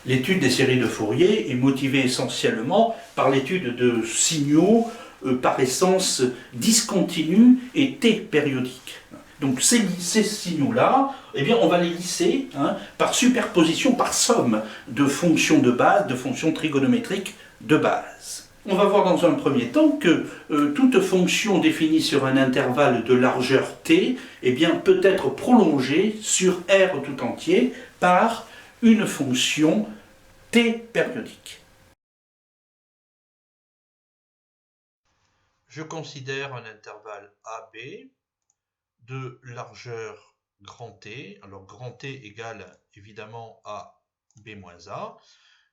L'étude des séries de Fourier est motivée essentiellement par l'étude de signaux par essence discontinus et t-périodiques. Donc ces signaux-là, eh bien, on va les lisser par superposition, par somme de fonctions de base, de fonctions trigonométriques de base. On va voir dans un premier temps que toute fonction définie sur un intervalle de largeur t eh bien, peut être prolongée sur R tout entier par une fonction t périodique. Je considère un intervalle AB de largeur grand T. Alors grand T égale évidemment à B moins A.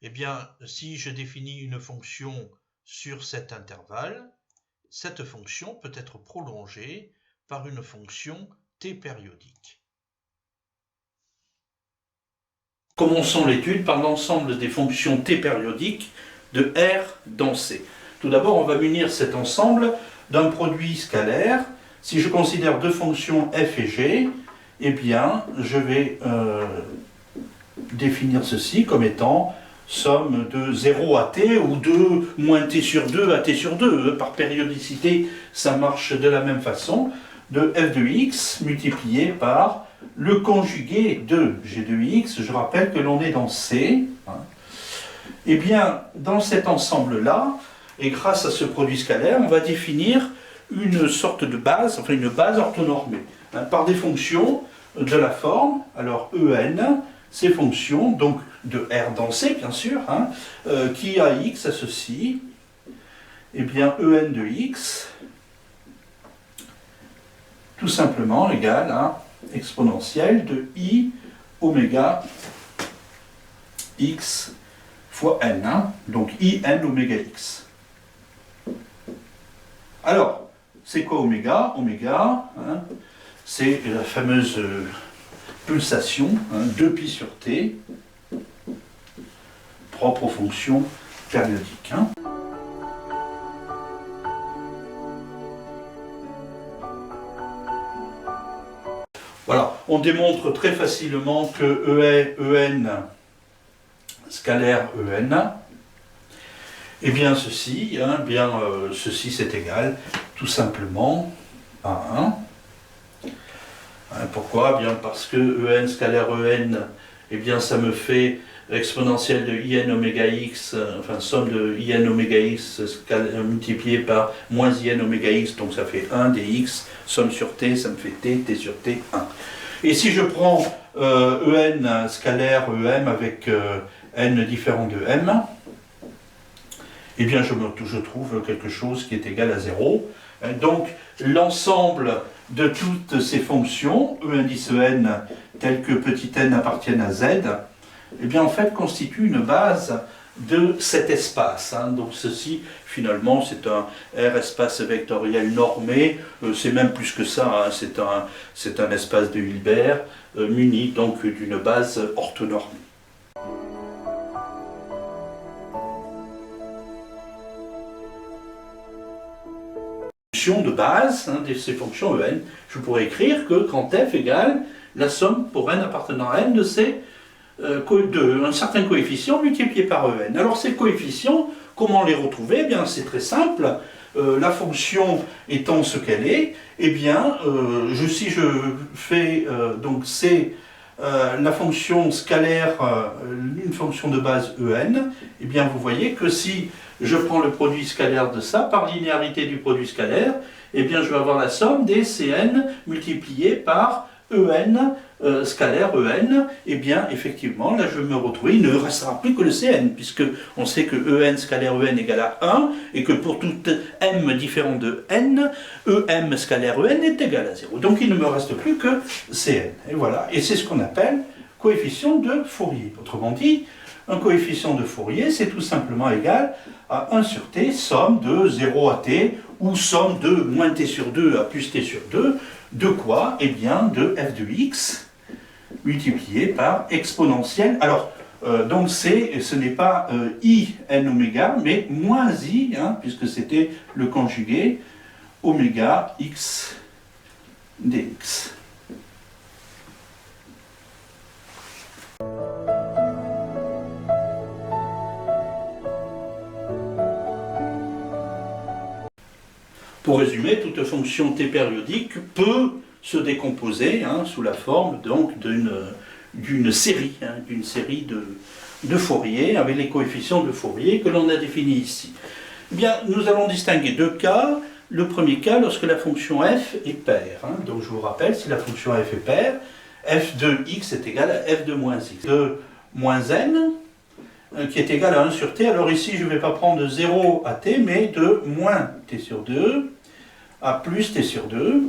Eh bien, si je définis une fonction sur cet intervalle, cette fonction peut être prolongée par une fonction t périodique. Commençons l'étude par l'ensemble des fonctions t périodiques de R dans C. Tout d'abord, on va munir cet ensemble d'un produit scalaire. Si je considère deux fonctions f et g, eh bien, je vais définir ceci comme étant somme de 0 à t ou de moins t sur 2 à t sur 2. Par périodicité, ça marche de la même façon, de f de x multiplié par le conjugué de g de x. Je rappelle que l'on est dans C. Eh bien, dans cet ensemble-là, et grâce à ce produit scalaire, on va définir une sorte de base, enfin une base orthonormée, par des fonctions de la forme, alors En, ces fonctions, donc de R dans C, bien sûr, qui à x a ceci, eh bien En de x, tout simplement égale à exponentielle de I oméga x fois n, donc IN oméga x. Alors, c'est quoi oméga? Oméga, c'est la fameuse pulsation, 2π sur t, propre aux fonctions périodiques. Voilà, on démontre très facilement que En, scalaire En, eh bien ceci, ceci c'est égal tout simplement à 1. Pourquoi? Bien parce que En scalaire En, eh bien ça me fait exponentielle de IN oméga x, enfin somme de IN oméga x multiplié par moins IN oméga x, donc ça fait 1 dx, somme sur t, ça me fait t sur t, 1. Et si je prends En scalaire Em avec n différent de m, eh bien je trouve quelque chose qui est égal à 0. Donc l'ensemble de toutes ces fonctions, E indice n, telles que petit n appartiennent à z, eh bien en fait constitue une base de cet espace. Donc ceci, finalement, c'est un R espace vectoriel normé, c'est même plus que ça, c'est un espace de Hilbert, muni donc d'une base orthonormée. De base de ces fonctions En, je pourrais écrire que quand f égale la somme pour n appartenant à n de un certain coefficient multiplié par En. Alors ces coefficients, comment les retrouver? Eh bien c'est très simple. La fonction étant ce qu'elle est, eh bien si je fais donc c'est la fonction scalaire, une fonction de base En, eh bien vous voyez que si je prends le produit scalaire de ça, par linéarité du produit scalaire, eh bien je vais avoir la somme des Cn multiplié par En, scalaire En, et bien effectivement, là je vais me retrouver, il ne restera plus que le Cn, puisque on sait que En scalaire En égale à 1, et que pour tout m différent de n, Em scalaire En est égal à 0. Donc il ne me reste plus que Cn. Et voilà, et c'est ce qu'on appelle coefficient de Fourier. Autrement dit, un coefficient de Fourier, c'est tout simplement égal à 1 sur t, somme de 0 à t, ou somme de moins t sur 2 à plus t sur 2, de quoi? Eh bien, de f de x multiplié par exponentielle. Alors, donc ce n'est pas i n oméga, mais moins i, puisque c'était le conjugué, oméga x dx. Pour résumer, toute fonction t périodique peut se décomposer sous la forme donc d'une série, d'une série de Fourier avec les coefficients de Fourier que l'on a définis ici. Eh bien, nous allons distinguer deux cas. Le premier cas, lorsque la fonction f est paire. Donc je vous rappelle, si la fonction f est paire, f de x est égal à f de moins x. De moins n, qui est égal à 1 sur t. Alors ici, je ne vais pas prendre de 0 à t, mais de moins t sur 2 à plus t sur 2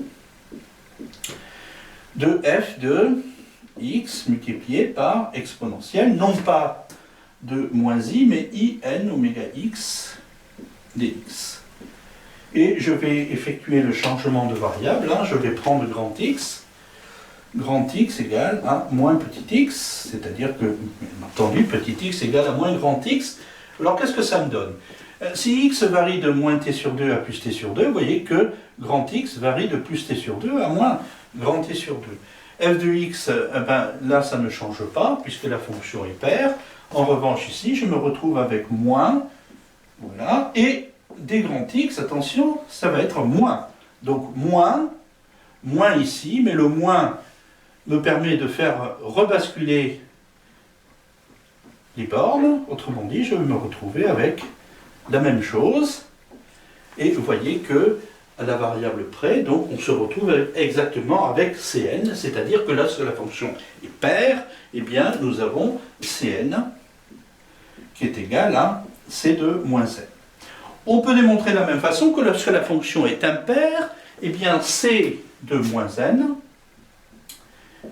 de f de x multiplié par exponentielle, non pas de moins i, mais in oméga x dx. Et je vais effectuer le changement de variable. Je vais prendre grand x égale à moins petit x, c'est-à-dire que, bien entendu, petit x égale à moins grand x. Alors qu'est-ce que ça me donne? Si x varie de moins t sur 2 à plus t sur 2, vous voyez que grand x varie de plus t sur 2 à moins grand t sur 2. f de x, là ça ne change pas, puisque la fonction est paire. En revanche ici, je me retrouve avec moins, voilà, et des grands x, attention, ça va être moins. Donc moins ici, mais le moins me permet de faire rebasculer les bornes. Autrement dit, je vais me retrouver avec la même chose. Et vous voyez que à la variable près, donc on se retrouve exactement avec Cn, c'est-à-dire que lorsque la fonction est paire, eh bien nous avons Cn qui est égal à C de moins n. On peut démontrer de la même façon que lorsque la fonction est impaire, eh bien C de moins n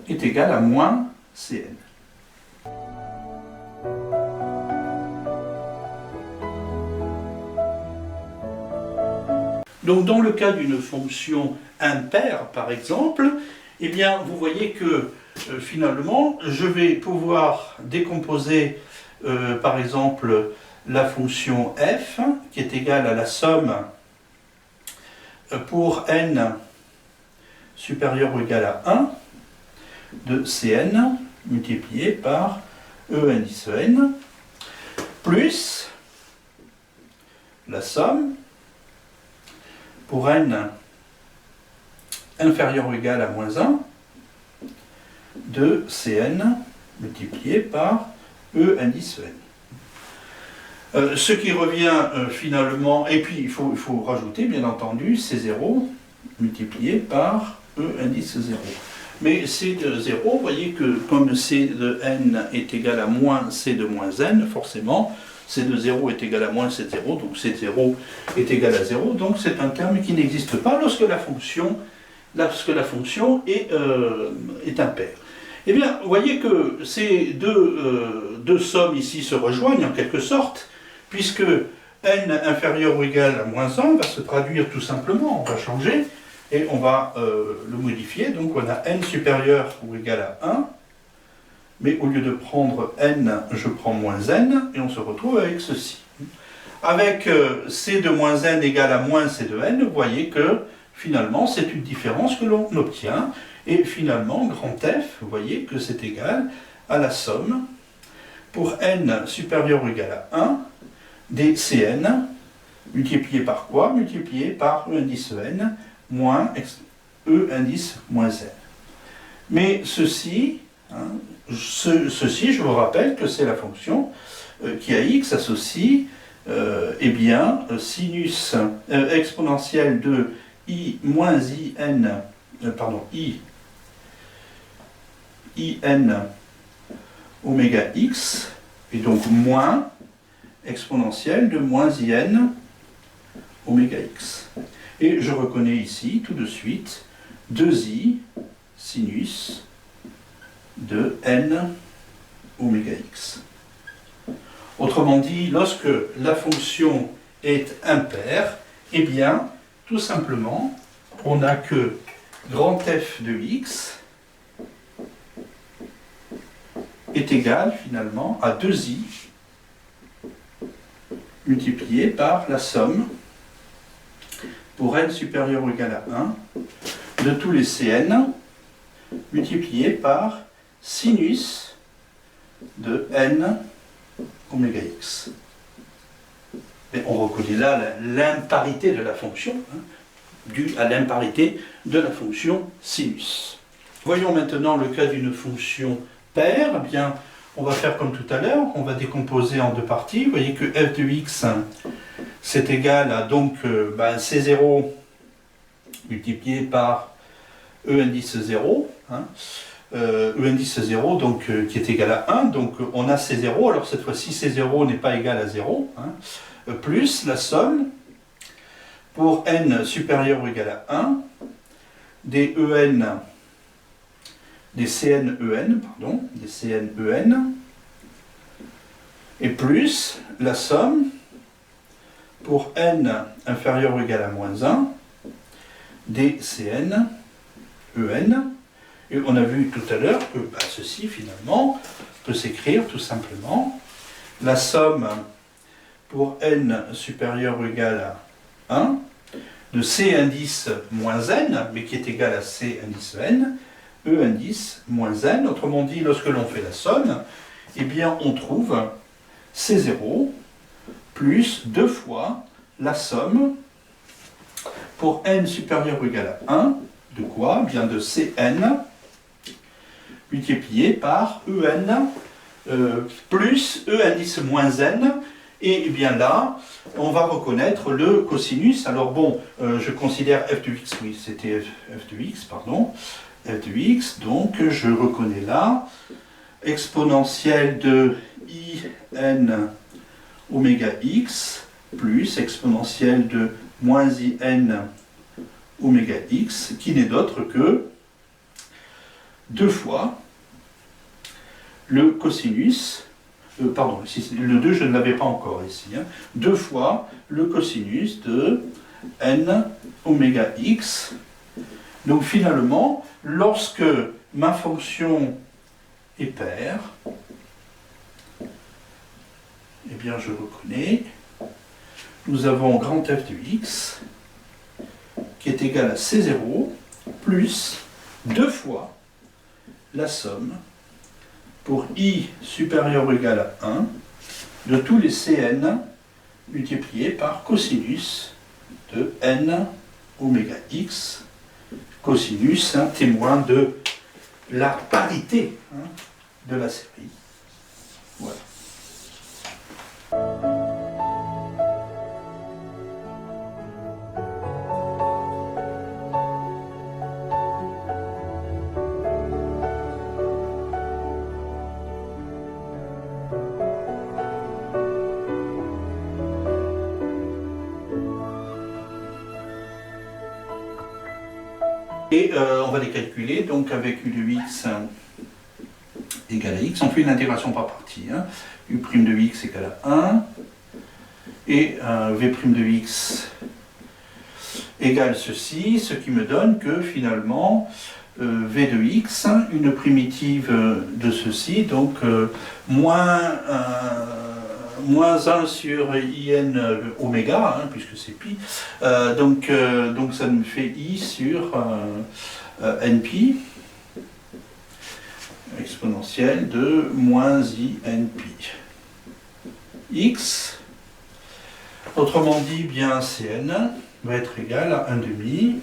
est égal à moins Cn. Donc dans le cas d'une fonction impaire, par exemple, eh bien vous voyez que finalement, je vais pouvoir décomposer par exemple la fonction f, qui est égale à la somme pour n supérieur ou égal à 1 de Cn multiplié par E indice n, plus la somme pour n inférieur ou égal à moins 1 de Cn multiplié par E indice n. Ce qui revient finalement, et puis il faut rajouter bien entendu C0 multiplié par E indice 0. Mais C de 0, vous voyez que comme C de n est égal à moins C de moins n, forcément, C de 0 est égal à moins C de 0, donc C de 0 est égal à 0, donc c'est un terme qui n'existe pas lorsque la fonction est impaire. Eh bien, vous voyez que ces deux sommes ici se rejoignent en quelque sorte, puisque n inférieur ou égal à moins 1 va se traduire tout simplement, on va changer, et on va le modifier, donc on a n supérieur ou égal à 1, mais au lieu de prendre n, je prends moins n, et on se retrouve avec ceci. Avec c de moins n égale à moins c de n, vous voyez que finalement c'est une différence que l'on obtient, et finalement grand F, vous voyez que c'est égal à la somme pour n supérieur ou égal à 1 des Cn, multiplié par quoi? Multiplié par E indice n moins E indice moins n. Mais ceci, ceci, je vous rappelle que c'est la fonction qui à x associe eh bien, sinus exponentielle de i moins in, in oméga x, et donc moins exponentielle de moins in oméga x. Et je reconnais ici, tout de suite, 2i sinus de n oméga x. Autrement dit, lorsque la fonction est impaire, eh bien, tout simplement, on n'a que grand F de x est égal finalement à 2i multiplié par la somme pour n supérieur ou égal à 1 de tous les Cn multiplié par sinus de n oméga x. Et on reconnaît là l'imparité de la fonction. dû à l'imparité de la fonction sinus. Voyons maintenant le cas d'une fonction paire. Eh bien, on va faire comme tout à l'heure, on va décomposer en deux parties. Vous voyez que f de x, c'est égal à donc C0 multiplié par E indice 0. Hein. E indice 0 donc, qui est égal à 1. Donc on a C0, alors cette fois-ci C0 n'est pas égal à 0. Hein, plus la somme pour n supérieur ou égal à 1 des Cn En, et plus la somme pour n inférieur ou égal à moins 1 des Cn En. Et on a vu tout à l'heure que ceci finalement peut s'écrire tout simplement la somme pour n supérieur ou égal à 1 de C indice moins n, mais qui est égal à C indice n, E indice moins n. Autrement dit, lorsque l'on fait la somme, eh bien on trouve C0 plus 2 fois la somme pour n supérieur ou égal à 1 de quoi? Bien de Cn multiplié par En plus E indice moins n. Et bien là, on va reconnaître le cosinus. Alors bon, je considère f de x, oui, c'était f de x, pardon, f de x, donc je reconnais là exponentielle de in oméga x plus exponentielle de moins in oméga x, qui n'est d'autre que 2 fois le cosinus, pardon, le 2 je ne l'avais pas encore ici, 2 fois le cosinus de n oméga x. Donc finalement, lorsque ma fonction est paire, eh bien je reconnais, nous avons grand f de x qui est égal à C0 plus 2 fois la somme pour i supérieur ou égal à 1 de tous les Cn multipliés par cosinus de n oméga x, cosinus, témoin de la parité de la série. Voilà. Et on va les calculer, donc avec u de x égale à x, on fait une intégration par partie. U' de x égale à 1, et v' de x égale ceci, ce qui me donne que finalement, v de x, une primitive de ceci, donc moins 1 sur in oméga, puisque c'est pi, donc ça me fait i sur npi, exponentielle de moins i npi. X, autrement dit, bien Cn va être égal à 1 demi,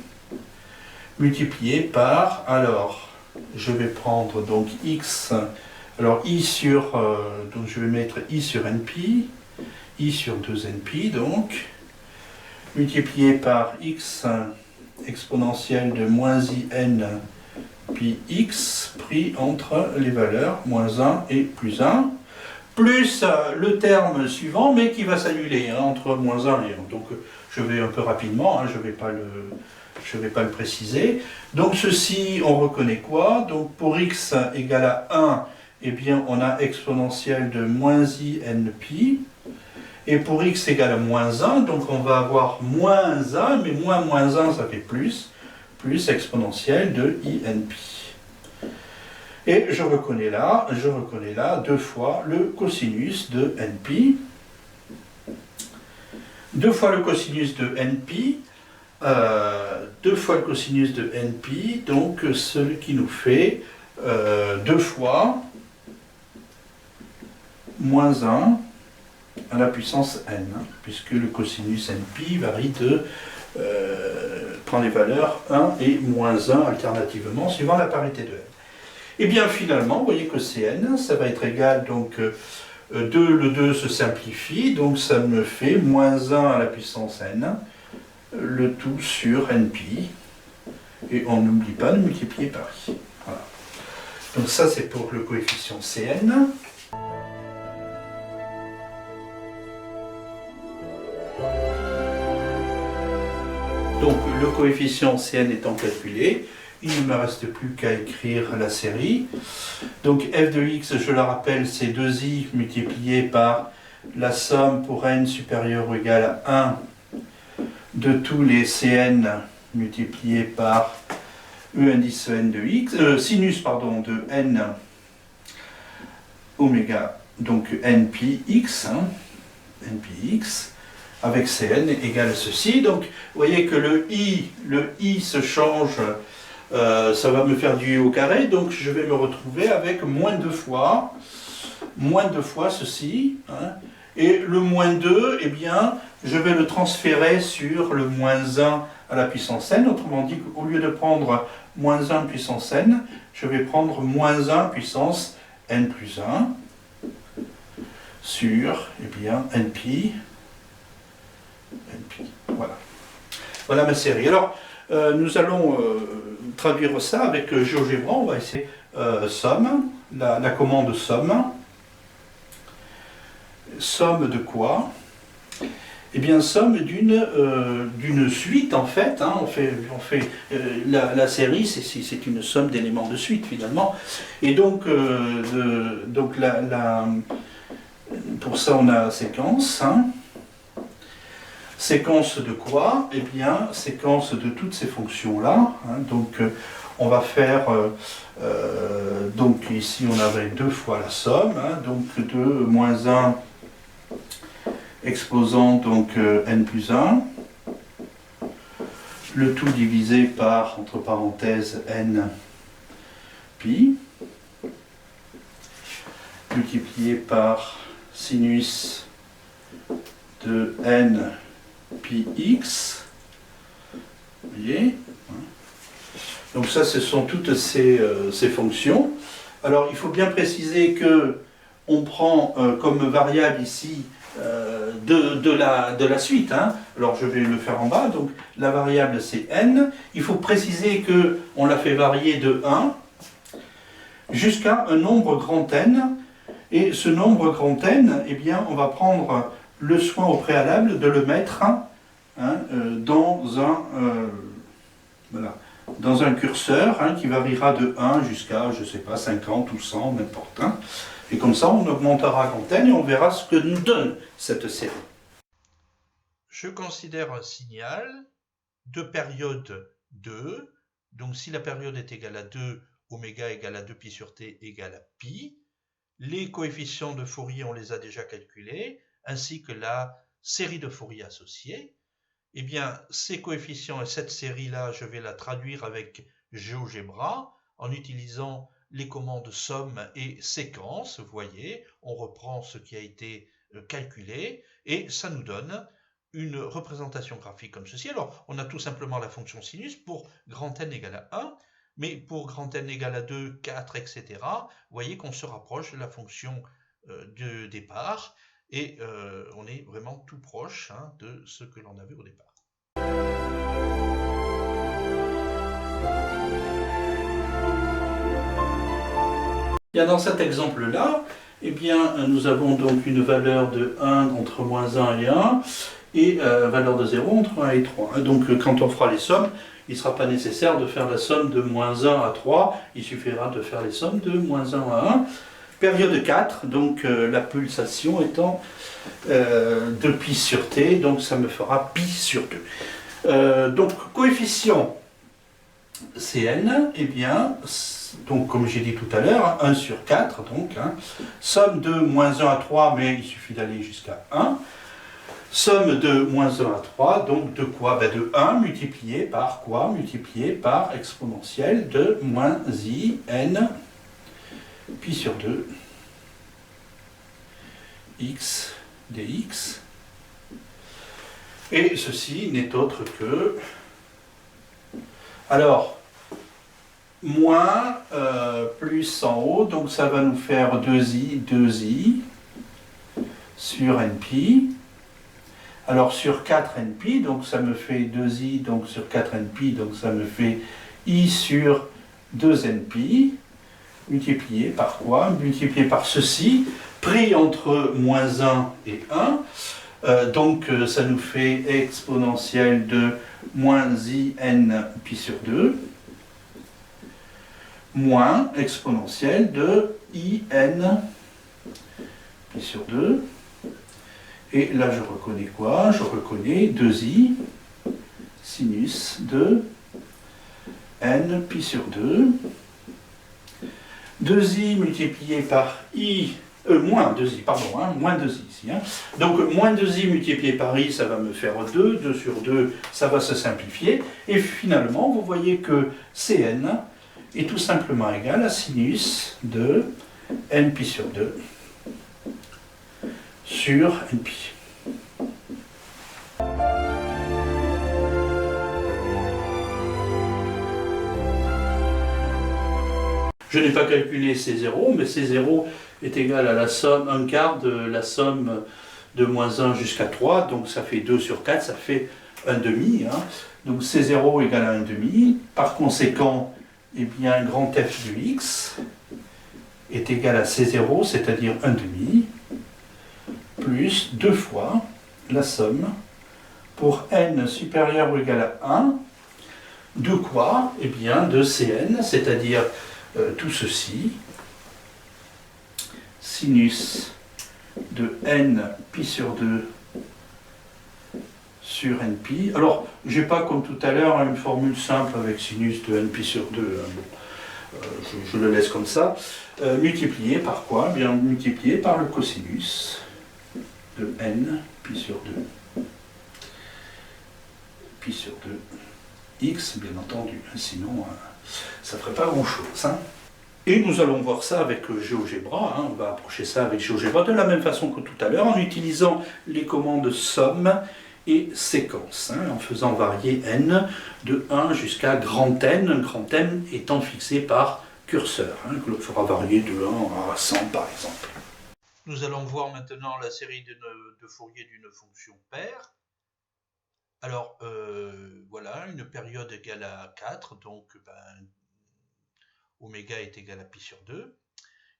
multiplié par, alors, je vais prendre donc x, alors i sur, donc je vais mettre i sur npi, i sur 2npi, donc, multiplié par x exponentielle de moins i n pi x, pris entre les valeurs moins 1 et plus 1, plus le terme suivant, mais qui va s'annuler entre moins 1 et 1. Donc je vais un peu rapidement, je ne vais pas le préciser. Donc ceci, on reconnaît quoi? Donc pour x égale à 1, eh bien on a exponentielle de moins i n pi. Et pour x égale à moins 1, donc on va avoir moins 1, mais moins 1 ça fait plus exponentielle de i n pi. Et je reconnais là 2 fois le cosinus de npi. 2 fois le cosinus de npi, 2 fois le cosinus de npi, donc ce qui nous fait 2 fois moins 1 à la puissance n, puisque le cosinus npi varie de prend les valeurs 1 et moins 1 alternativement, suivant la parité de n. Et bien finalement, vous voyez que Cn, ça va être égal, donc le 2 se simplifie, donc ça me fait moins 1 à la puissance n, le tout sur npi, et on n'oublie pas de multiplier par i. Voilà. Donc ça c'est pour le coefficient Cn. Donc le coefficient Cn étant calculé, il ne me reste plus qu'à écrire la série. Donc f de x, je le rappelle, c'est 2i multiplié par la somme pour n supérieur ou égal à 1 de tous les Cn multiplié par e indice n de x, sinus pardon, de n oméga, donc npi x, npi x, avec Cn égale ceci. Donc vous voyez que le i se change, ça va me faire du i au carré, donc je vais me retrouver avec moins 2 fois ceci, hein, et le moins 2, eh bien, je vais le transférer sur le moins 1 à la puissance n, autrement dit, au lieu de prendre moins 1 puissance n, je vais prendre moins 1 puissance n plus 1 sur, eh bien, npi. Voilà. Voilà ma série. Alors, nous allons traduire ça avec GeoGebra. On va essayer somme, la commande somme. Somme de quoi? Eh bien, somme d'une suite, en fait. Hein. La série, c'est une somme d'éléments de suite, finalement. Et donc, pour ça, on a séquence. Hein. Séquence de quoi? Eh bien, séquence de toutes ces fonctions-là. Hein. Donc, on va faire... donc, ici, on avait 2 fois la somme. Hein. Donc, 2 moins 1 exposant donc n plus 1. Le tout divisé par, entre parenthèses, n pi. Multiplié par sinus de n pi x, vous voyez, donc ça ce sont toutes ces fonctions. Alors il faut bien préciser que on prend comme variable ici de la suite, hein. Alors je vais le faire en bas, donc la variable c'est n, il faut préciser que on la fait varier de 1 jusqu'à un nombre grand N, et ce nombre grand N, eh bien on va prendre le soin au préalable de le mettre dans un curseur qui variera de 1 jusqu'à, je ne sais pas, 50 ou 100, n'importe. Hein. Et comme ça, on augmentera grand N et on verra ce que nous donne cette série. Je considère un signal de période 2. Donc si la période est égale à 2, oméga égale à 2pi sur t égale à pi. Les coefficients de Fourier, on les a déjà calculés, ainsi que la série de Fourier associée. Eh bien, ces coefficients et cette série-là, je vais la traduire avec GeoGebra en utilisant les commandes somme et séquence. Vous voyez, on reprend ce qui a été calculé et ça nous donne une représentation graphique comme ceci. Alors, on a tout simplement la fonction sinus pour grand N égale à 1, mais pour grand N égale à 2, 4, etc., vous voyez qu'on se rapproche de la fonction de départ et on est vraiment tout proche de ce que l'on avait au départ. Bien, dans cet exemple-là, eh bien, nous avons donc une valeur de 1 entre moins 1 et 1, et valeur de 0 entre 1 et 3. Donc quand on fera les sommes, il ne sera pas nécessaire de faire la somme de moins 1 à 3, il suffira de faire les sommes de moins 1 à 1. Période 4, donc la pulsation étant de pi sur t, donc ça me fera pi sur 2. Donc coefficient Cn, eh bien, donc comme j'ai dit tout à l'heure, 1 sur 4, donc, somme de moins 1 à 3, mais il suffit d'aller jusqu'à 1. Somme de moins 1 à 3, donc de quoi? De 1 multiplié par quoi? Multiplié par exponentielle de moins i n pi sur 2 x dx. Et ceci n'est autre que... Alors, moins plus en haut, donc ça va nous faire 2i sur npi. Alors sur 4 npi, donc ça me fait 2i, donc sur 4 npi, donc ça me fait i sur 2 npi, multiplié par quoi? Multiplié par ceci, pris entre moins 1 et 1, donc ça nous fait exponentielle de moins i n pi sur 2, moins exponentielle de i n pi sur 2. Et là, je reconnais quoi? Je reconnais 2i sinus de n pi sur 2. 2i multiplié par i, moins 2i, pardon, hein, moins 2i ici. Hein. Donc, moins 2i multiplié par i, ça va me faire 2. 2 sur 2, ça va se simplifier. Et finalement, vous voyez que Cn est tout simplement égal à sinus de n pi sur 2. Sur npi. Je n'ai pas calculé C0, mais C0 est égal à la somme, un quart de la somme de moins 1 jusqu'à 3, donc ça fait 2 sur 4, ça fait 1 demi. Hein. Donc C0 égale à 1 demi. Par conséquent, eh bien, grand F de x est égal à C0, c'est-à-dire 1 demi, plus 2 fois la somme pour n supérieur ou égal à 1 de quoi? Eh bien de Cn, c'est-à-dire tout ceci, sinus de n pi sur 2 sur npi. Alors, je n'ai pas comme tout à l'heure une formule simple avec sinus de n pi sur 2. Hein, bon, je le laisse comme ça. Multiplié par quoi? Eh bien, multiplié par le cosinus de n pi sur 2. Pi sur 2. X, bien entendu. Sinon, ça ne ferait pas grand-chose. Hein. Et nous allons voir ça avec GeoGebra. Hein. On va approcher ça avec GeoGebra de la même façon que tout à l'heure, en utilisant les commandes somme et séquence, hein, en faisant varier n de 1 jusqu'à grand N étant fixé par curseur, hein, que l'on fera varier de 1 à 100 par exemple. Nous allons voir maintenant la série de Fourier d'une fonction paire. Alors, voilà, une période égale à 4, donc oméga est égal à pi sur 2.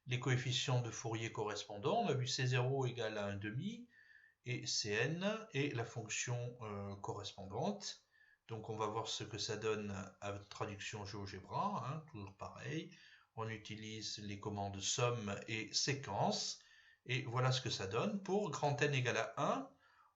Les coefficients de Fourier correspondants, on a vu C0 égale à 1 demi, et Cn est la fonction correspondante. Donc on va voir ce que ça donne à traduction GeoGebra, hein, toujours pareil. On utilise les commandes somme et séquence, et voilà ce que ça donne pour grand N égale à 1.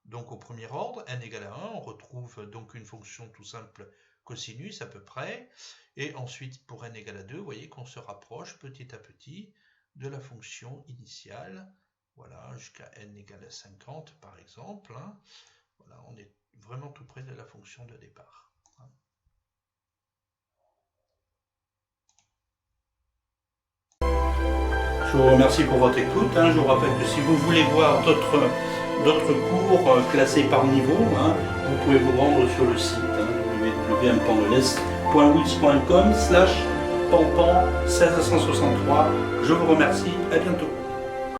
Donc au premier ordre, n égale à 1, on retrouve donc une fonction tout simple cosinus à peu près. Et ensuite pour n égale à 2, vous voyez qu'on se rapproche petit à petit de la fonction initiale. Voilà, jusqu'à n égale à 50 par exemple. Hein. Voilà, on est vraiment tout près de la fonction de départ. Hein. Je vous remercie pour votre écoute. Hein. Je vous rappelle que si vous voulez voir d'autres cours classés par niveau, hein, vous pouvez vous rendre sur le site www.mpandelest.wix.com/pampan 1663. Je vous remercie, à bientôt.